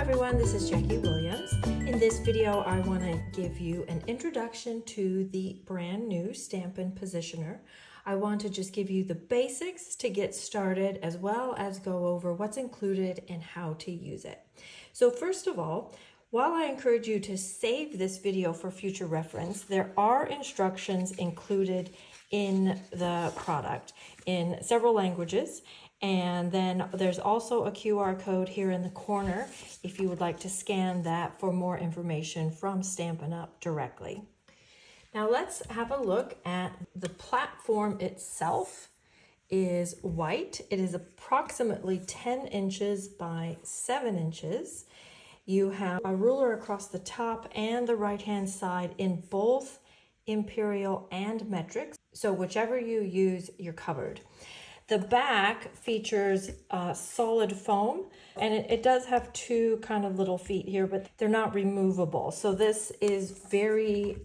everyone, this is Jackie Williams. In this video, I want to give you an introduction to the brand new Stampin' Positioner. I want to just give you the basics to get started, as well as go over what's included and how to use it. So first of all, while I encourage you to save this video for future reference, there are instructions included in the product in several languages. And then there's also a QR code here in the corner if you would like to scan that for more information from Stampin' Up directly. Now let's have a look at the platform itself. Is white. It is approximately 10 inches by 7 inches. You have a ruler across the top and the right-hand side in both imperial and metric. So whichever you use, you're covered. The back features solid foam, and it does have two kind of little feet here, but they're not removable. So this is very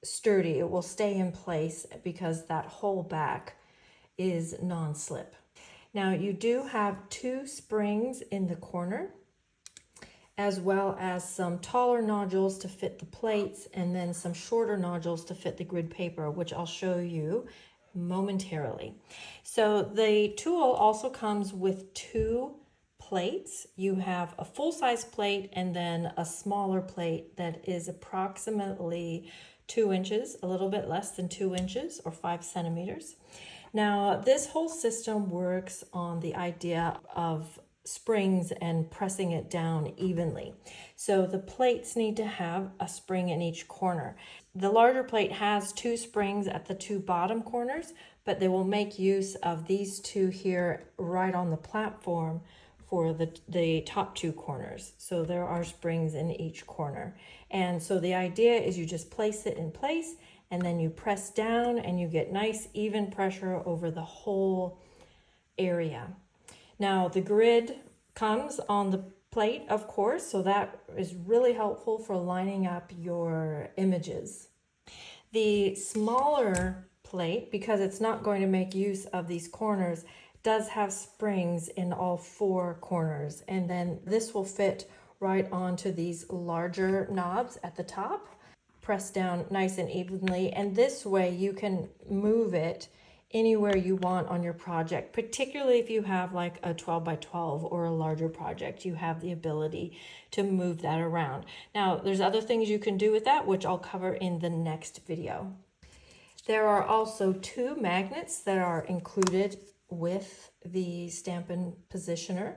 sturdy. It will stay in place because that whole back is non-slip. Now you do have two springs in the corner, as well as some taller nodules to fit the plates, and then some shorter nodules to fit the grid paper, which I'll show you momentarily. So the tool also comes with two plates. You have a full-size plate and then a smaller plate that is approximately 2 inches, a little bit less than 2 inches or 5 centimeters. Now this whole system works on the idea of springs and pressing it down evenly. So the plates need to have a spring in each corner. The larger plate has two springs at the two bottom corners, but they will make use of these two here right on the platform for the top two corners. So there are springs in each corner. And so the idea is you just place it in place and then you press down and you get nice even pressure over the whole area. Now the grid comes on the plate, of course, so that is really helpful for lining up your images. The smaller plate, because it's not going to make use of these corners, does have springs in all four corners, and then this will fit right onto these larger knobs at the top. Press down nice and evenly, and this way you can move it anywhere you want on your project, particularly if you have like a 12 by 12 or a larger project. You have the ability to move that around. Now there's other things you can do with that, which I'll cover in the next video. There are also two magnets that are included with the Stampin' Positioner.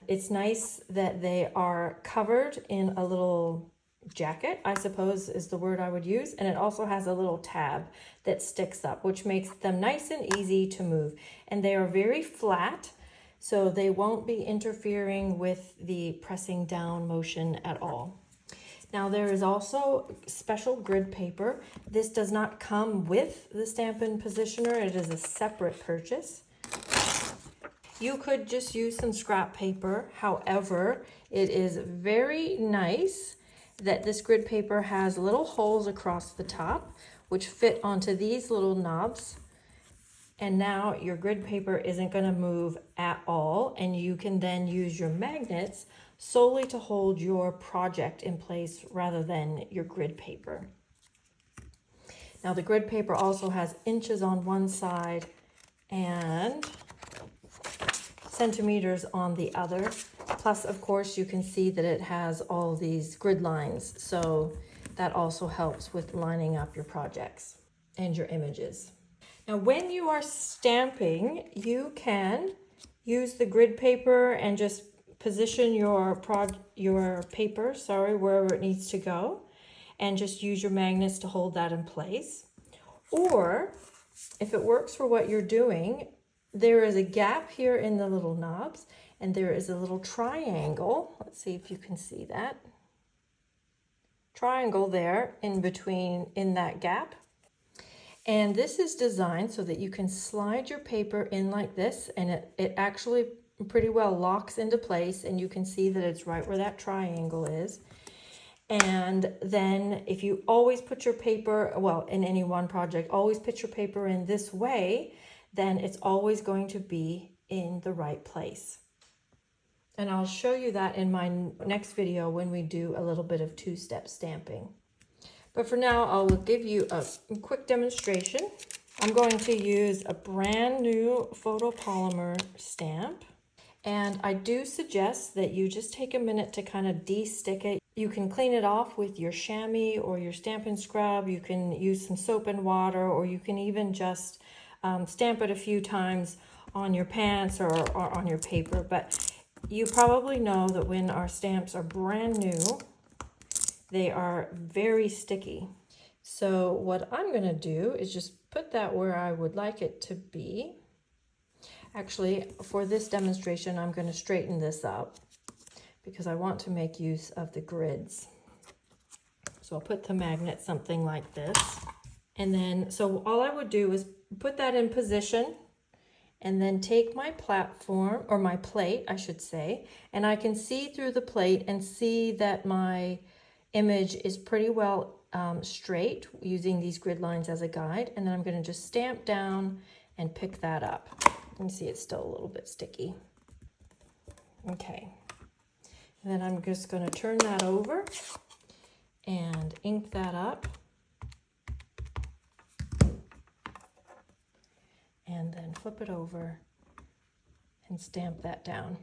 It's nice that they are covered in a little jacket, I suppose is the word I would use, and it also has a little tab that sticks up, which makes them nice and easy to move. And they are very flat, so they won't be interfering with the pressing down motion at all. Now there is also special grid paper. This does not come with the Stampin' Positioner. It is a separate purchase. You could just use some scrap paper. However, it is very nice that this grid paper has little holes across the top, which fit onto these little knobs. And now your grid paper isn't going to move at all, and you can then use your magnets solely to hold your project in place rather than your grid paper. Now the grid paper also has inches on one side and centimeters on the other. Plus, of course, you can see that it has all these grid lines, so that also helps with lining up your projects and your images. Now, when you are stamping, you can use the grid paper and just position your paper, wherever it needs to go, and just use your magnets to hold that in place. Or, if it works for what you're doing, there is a gap here in the little knobs, and there is a little triangle. Let's see if you can see that. Triangle there in between, in that gap. And this is designed so that you can slide your paper in like this, and it actually pretty well locks into place, and you can see that it's right where that triangle is. And then if you always put your paper, well, in any one project, always put your paper in this way, then it's always going to be in the right place. And I'll show you that in my next video when we do a little bit of two-step stamping. But for now, I'll give you a quick demonstration. I'm going to use a brand new Photopolymer stamp. And I do suggest that you just take a minute to kind of de-stick it. You can clean it off with your chamois or your Stampin' Scrub. You can use some soap and water, or you can even just stamp it a few times on your pants or on your paper. But you probably know that when our stamps are brand new, they are very sticky. So what I'm going to do is just put that where I would like it to be. Actually, for this demonstration, I'm going to straighten this up because I want to make use of the grids. So I'll put the magnet something like this. And then, so all I would do is put that in position and then take my platform, or my plate, I should say, and I can see through the plate and see that my image is pretty well straight using these grid lines as a guide. And then I'm going to just stamp down and pick that up. You can see it's still a little bit sticky. Okay. And then I'm just going to turn that over and ink that up. And then flip it over and stamp that down.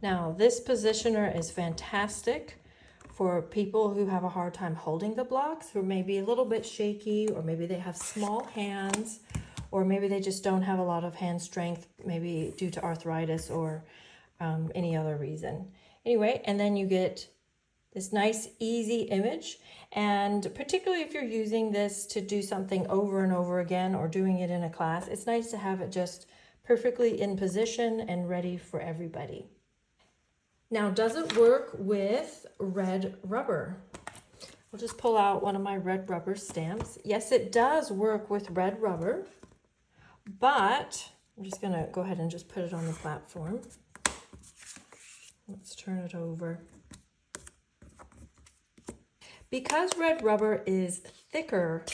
Now, this positioner is fantastic for people who have a hard time holding the blocks, who may be a little bit shaky, or maybe they have small hands, or maybe they just don't have a lot of hand strength, maybe due to arthritis or any other reason. Anyway, and then you get this nice, easy image. And particularly if you're using this to do something over and over again, or doing it in a class, it's nice to have it just perfectly in position and ready for everybody. Now, does it work with red rubber? I'll just pull out one of my red rubber stamps. Yes, it does work with red rubber, but I'm just gonna go ahead and just put it on the platform. Let's turn it over. Because red rubber is thicker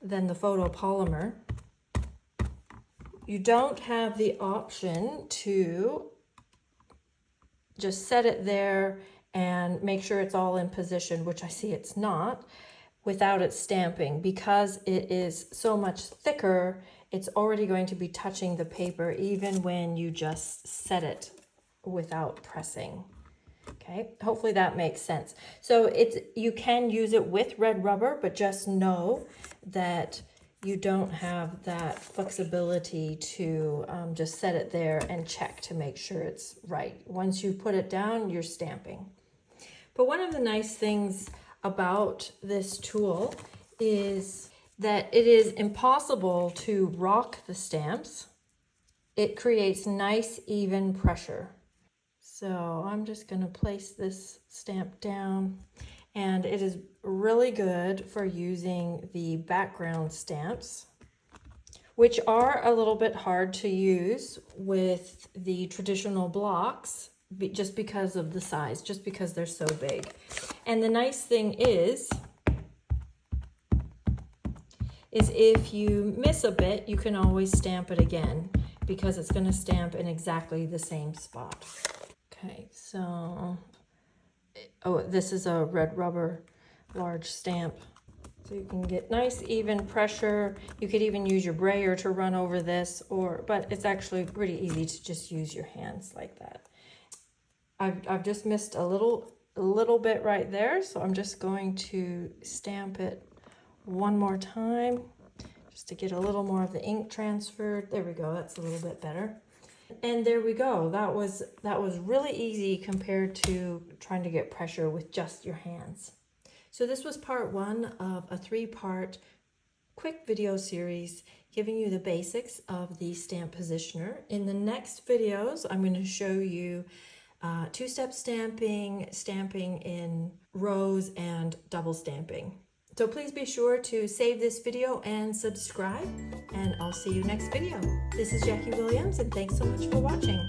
than the photopolymer, you don't have the option to just set it there and make sure it's all in position, which I see it's not, without it stamping. Because it is so much thicker, it's already going to be touching the paper even when you just set it without pressing. Okay, hopefully that makes sense. So you can use it with red rubber, but just know that you don't have that flexibility to just set it there and check to make sure it's right. Once you put it down, you're stamping. But one of the nice things about this tool is that it is impossible to rock the stamps. It creates nice, even pressure. So I'm just going to place this stamp down, and it is really good for using the background stamps, which are a little bit hard to use with the traditional blocks just because of the size, just because they're so big. And the nice thing is if you miss a bit, you can always stamp it again because it's going to stamp in exactly the same spot. Okay, so, oh, this is a red rubber large stamp. So you can get nice even pressure. You could even use your brayer to run over this, but it's actually pretty easy to just use your hands like that. I've just missed a little bit right there, so I'm just going to stamp it one more time just to get a little more of the ink transferred. There we go, that's a little bit better. And there we go. That was really easy compared to trying to get pressure with just your hands. So this was part one of a 3-part quick video series giving you the basics of the stamp positioner. In the next videos, I'm going to show you two-step stamping, stamping in rows, and double stamping. So please be sure to save this video and subscribe, and I'll see you next video. This is Jackie Williams, and thanks so much for watching.